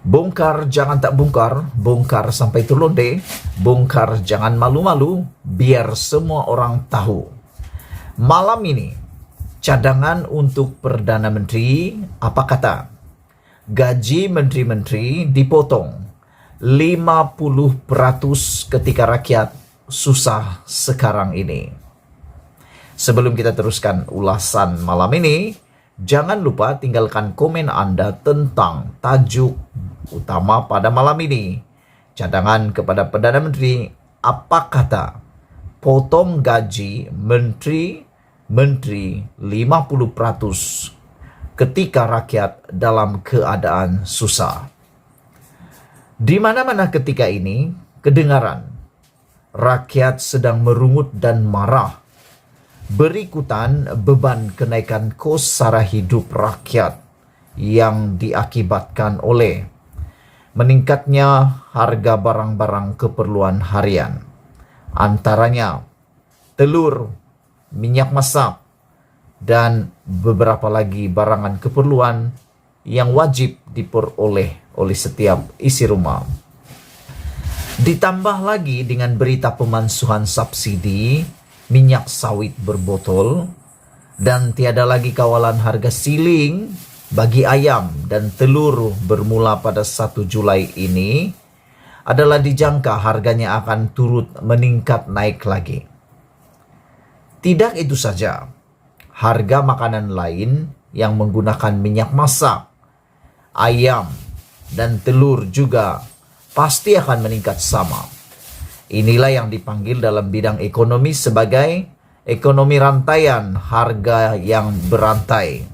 Bongkar jangan tak bongkar, bongkar sampai terlonde, bongkar jangan malu-malu, biar semua orang tahu. Malam ini, cadangan untuk Perdana Menteri, apa kata? Gaji menteri-menteri dipotong 50% ketika rakyat susah sekarang ini. Sebelum kita teruskan ulasan malam ini, jangan lupa tinggalkan komen Anda tentang tajuk utama pada malam ini. Cadangan kepada Perdana Menteri, apa kata? Potong gaji menteri 50% ketika rakyat dalam keadaan susah. Di mana-mana ketika ini kedengaran rakyat sedang merungut dan marah berikutan beban kenaikan kos sara hidup rakyat yang diakibatkan oleh meningkatnya harga barang-barang keperluan harian, antaranya telur, minyak masak, dan beberapa lagi barangan keperluan yang wajib diperoleh oleh setiap isi rumah. Ditambah lagi dengan berita pemansuhan subsidi minyak sawit berbotol, dan tiada lagi kawalan harga siling bagi ayam dan telur bermula pada 1 Julai ini, adalah dijangka harganya akan turut meningkat naik lagi. Tidak itu saja, harga makanan lain yang menggunakan minyak masak, ayam, dan telur juga pasti akan meningkat sama. Inilah yang dipanggil dalam bidang ekonomi sebagai ekonomi rantaian harga yang berantai.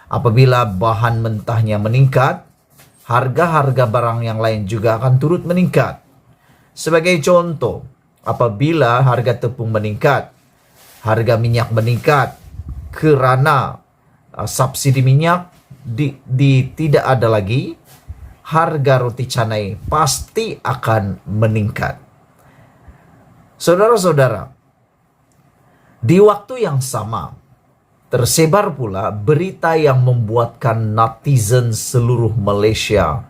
Apabila bahan mentahnya meningkat, harga-harga barang yang lain juga akan turut meningkat. Sebagai contoh, apabila harga tepung meningkat, harga minyak meningkat kerana subsidi minyak tidak ada lagi, harga roti canai pasti akan meningkat. Saudara-saudara, di waktu yang sama, tersebar pula berita yang membuatkan netizen seluruh Malaysia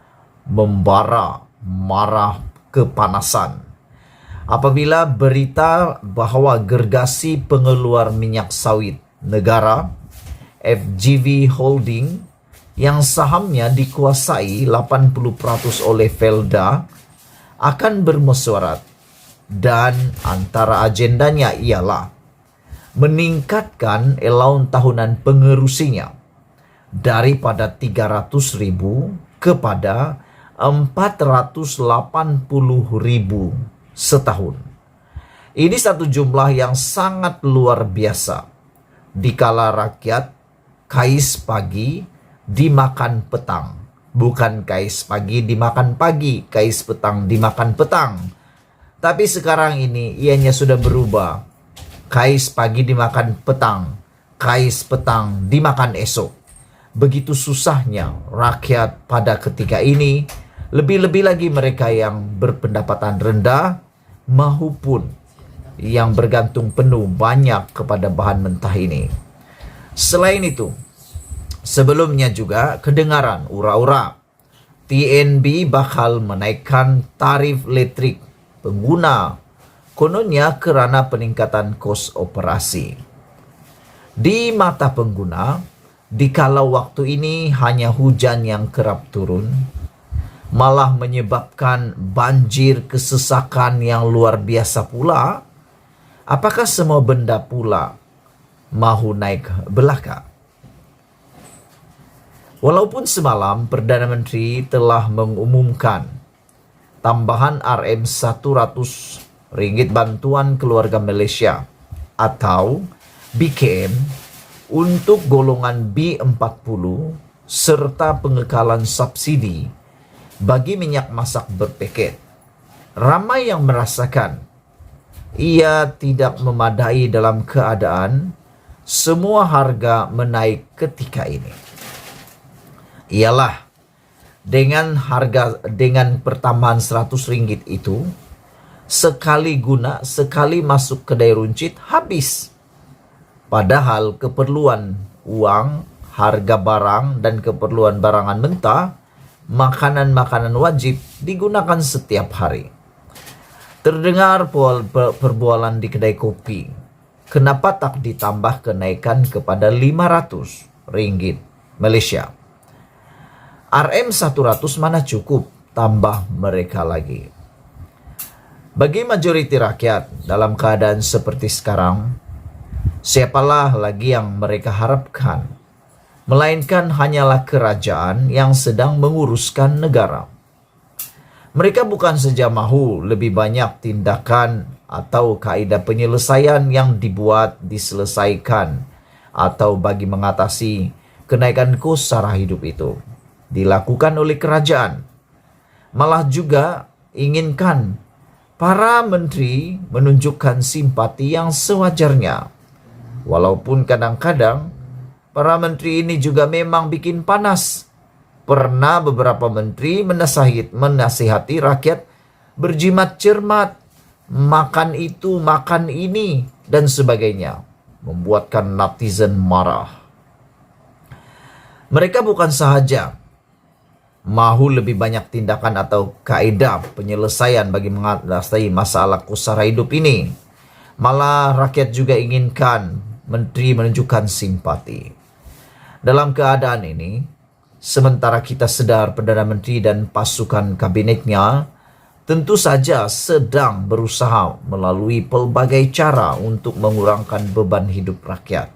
membara, marah, kepanasan. Apabila berita bahawa gergasi pengeluar minyak sawit negara, FGV Holding, yang sahamnya dikuasai 80% oleh Felda, akan bermesyuarat, dan antara agendanya ialah meningkatkan allowance tahunan pengerusinya daripada 300,000 kepada 480,000 setahun. Ini satu jumlah yang sangat luar biasa dikala rakyat kais pagi dimakan petang. Bukan kais pagi dimakan pagi, kais petang dimakan petang. Tapi sekarang ini ianya sudah berubah. Kais pagi dimakan petang, kais petang dimakan esok. Begitu susahnya rakyat pada ketika ini, lebih-lebih lagi mereka yang berpendapatan rendah maupun yang bergantung penuh banyak kepada bahan mentah ini. Selain itu, sebelumnya juga kedengaran ura-ura TNB bakal menaikkan tarif listrik pengguna, kononnya kerana peningkatan kos operasi. Di mata pengguna, dikala waktu ini hanya hujan yang kerap turun, malah menyebabkan banjir kesesakan yang luar biasa pula, apakah semua benda pula mahu naik belaka? Walaupun semalam Perdana Menteri telah mengumumkan tambahan RM100 ringgit bantuan keluarga Malaysia atau BKM untuk golongan B40 serta pengekalan subsidi bagi minyak masak berpaket, ramai yang merasakan ia tidak memadai dalam keadaan semua harga menaik ketika ini. Ialah dengan pertambahan 100 ringgit itu, sekali guna, sekali masuk kedai runcit habis. Padahal keperluan uang, harga barang dan keperluan barangan mentah makanan-makanan wajib digunakan setiap hari. Terdengar perbualan di kedai kopi. Kenapa tak ditambah kenaikan kepada 500 ringgit Malaysia? RM100 mana cukup, tambah mereka lagi. Bagi majoriti rakyat dalam keadaan seperti sekarang, siapalah lagi yang mereka harapkan, melainkan hanyalah kerajaan yang sedang menguruskan negara. Mereka bukan saja mahu lebih banyak tindakan atau kaedah penyelesaian yang diselesaikan atau bagi mengatasi kenaikan kos sara hidup itu dilakukan oleh kerajaan. Malah juga inginkan para menteri menunjukkan simpati yang sewajarnya. Walaupun kadang-kadang para menteri ini juga memang bikin panas. Pernah beberapa menteri menasihati rakyat berjimat cermat, makan itu, makan ini, dan sebagainya, membuatkan netizen marah. Mereka bukan sahaja mahu lebih banyak tindakan atau kaedah penyelesaian bagi mengatasi masalah kos sara hidup ini, malah rakyat juga inginkan menteri menunjukkan simpati. Dalam keadaan ini, sementara kita sedar Perdana Menteri dan pasukan kabinetnya tentu saja sedang berusaha melalui pelbagai cara untuk mengurangkan beban hidup rakyat.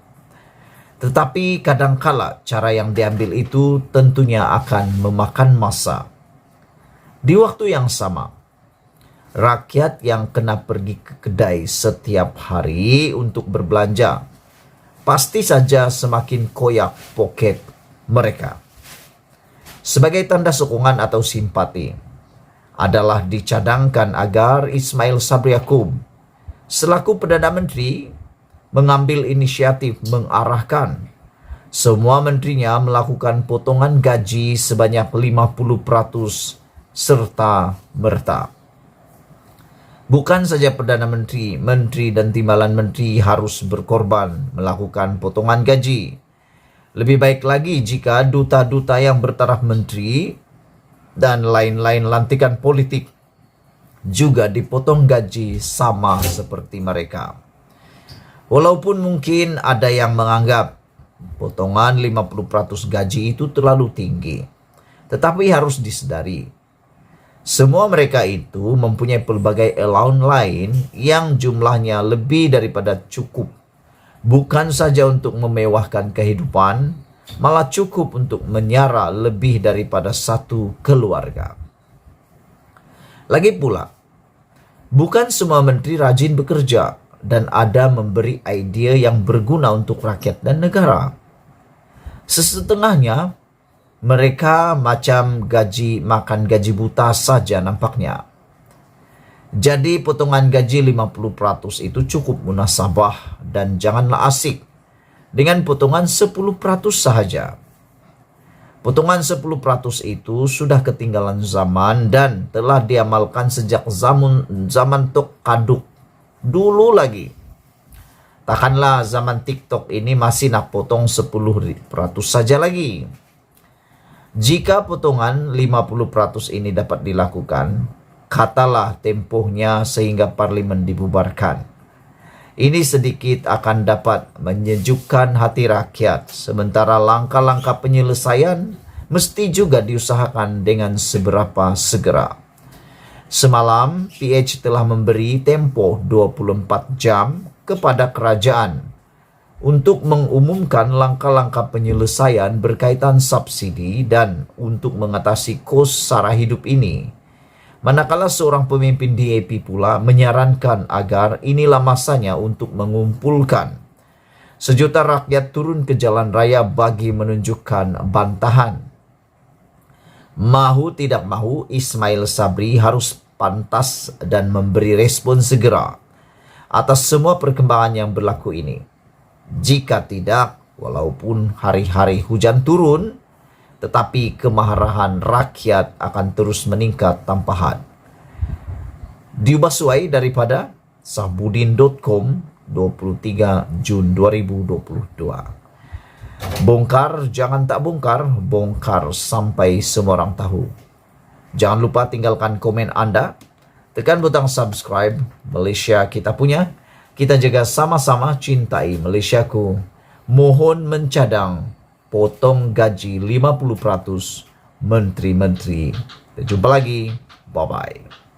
Tetapi kadangkala cara yang diambil itu tentunya akan memakan masa. Di waktu yang sama, rakyat yang kena pergi ke kedai setiap hari untuk berbelanja pasti saja semakin koyak poket mereka. Sebagai tanda sokongan atau simpati adalah dicadangkan agar Ismail Sabri Yaakob selaku Perdana Menteri mengambil inisiatif mengarahkan semua menterinya melakukan potongan gaji sebanyak 50% serta merta. Bukan saja Perdana Menteri, Menteri dan Timbalan Menteri harus berkorban melakukan potongan gaji. Lebih baik lagi jika duta-duta yang bertaraf menteri dan lain-lain lantikan politik juga dipotong gaji sama seperti mereka. Walaupun mungkin ada yang menganggap potongan 50% gaji itu terlalu tinggi, tetapi harus disadari, semua mereka itu mempunyai pelbagai allowance lain yang jumlahnya lebih daripada cukup. Bukan saja untuk memewahkan kehidupan, malah cukup untuk menyara lebih daripada satu keluarga. Lagi pula, bukan semua menteri rajin bekerja dan ada memberi idea yang berguna untuk rakyat dan negara. Sesetengahnya, mereka macam makan gaji buta saja nampaknya. Jadi potongan gaji 50% itu cukup munasabah dan janganlah asik dengan potongan 10% sahaja. Potongan 10% itu sudah ketinggalan zaman dan telah diamalkan sejak zaman Tok Kaduk dulu lagi. Takkanlah zaman TikTok ini masih nak potong 10% saja lagi. Jika potongan 50% ini dapat dilakukan, katalah tempohnya sehingga parlimen dibubarkan. Ini sedikit akan dapat menyejukkan hati rakyat, sementara langkah-langkah penyelesaian mesti juga diusahakan dengan seberapa segera. Semalam, PH telah memberi tempoh 24 jam kepada kerajaan untuk mengumumkan langkah-langkah penyelesaian berkaitan subsidi dan untuk mengatasi kos sara hidup ini. Manakala seorang pemimpin DAP pula menyarankan agar inilah masanya untuk mengumpulkan sejuta rakyat turun ke jalan raya bagi menunjukkan bantahan. Mahu tidak mahu, Ismail Sabri harus pantas dan memberi respon segera atas semua perkembangan yang berlaku ini. Jika tidak, walaupun hari-hari hujan turun, tetapi kemarahan rakyat akan terus meningkat tanpa had. Diubah suai daripada sahbudin.com 23 Jun 2022. Bongkar, jangan tak bongkar, bongkar sampai semua orang tahu. Jangan lupa tinggalkan komen Anda, tekan butang subscribe. Malaysia kita punya, kita jaga sama-sama, cintai Malaysiaku. Mohon mencadang, potong gaji 50% menteri-menteri. Kita jumpa lagi, bye-bye.